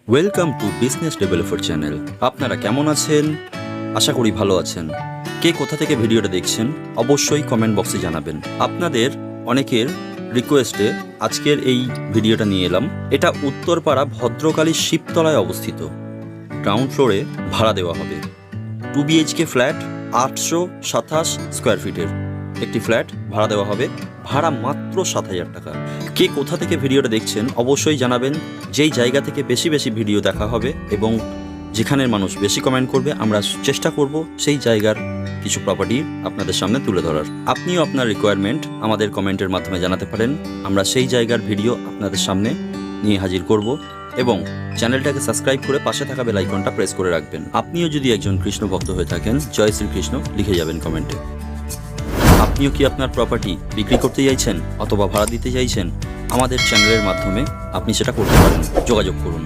Welcome to business developer channel. আপনারা কেমন আছেন? আশা করি ভালো আছেন। কে কোথা থেকে ভিডিওটা দেখছেন অবশ্যই কমেন্ট বক্সে জানাবেন। আপনাদের অনেকের রিকোয়েস্টে আজকের এই ভিডিওটা নিয়ে এলাম। এটা উত্তরপাড়া ভদ্রকালী শিবতলায় অবস্থিত। গ্রাউন্ড ফ্লোরে ভাড়া দেওয়া হবে। 2 BHK ফ্ল্যাট, 827 স্কোয়ার ফিটের একটি ফ্ল্যাট ভাড়া দেওয়া হবে। ভাড়া মাত্র 7,000 টাকা। কে কোথা থেকে ভিডিওটা দেখছেন অবশ্যই জানাবেন। যেই জায়গা থেকে বেশি বেশি ভিডিও দেখা হবে এবং যেখানের মানুষ বেশি কমেন্ট করবে, আমরা চেষ্টা করব সেই জায়গার কিছু প্রপার্টি আপনাদের সামনে তুলে ধরার। আপনিও আপনার রিকোয়ারমেন্ট আমাদের কমেন্টের মাধ্যমে জানাতে পারেন। আমরা সেই জায়গার ভিডিও আপনাদের সামনে নিয়ে হাজির করব এবং চ্যানেলটাকে সাবস্ক্রাইব করে পাশে থাকা বেল আইকনটা প্রেস করে রাখবেন। আপনিও যদি একজন কৃষ্ণ ভক্ত হয়ে থাকেন, জয় শ্রীকৃষ্ণ লিখে যাবেন কমেন্টে। আপনিও কি আপনার প্রপার্টি বিক্রি করতে চাইছেন অথবা ভাড়া দিতে চাইছেন? আমাদের চ্যানেলের মাধ্যমে আপনি সেটা করতে পারেন। যোগাযোগ করুন।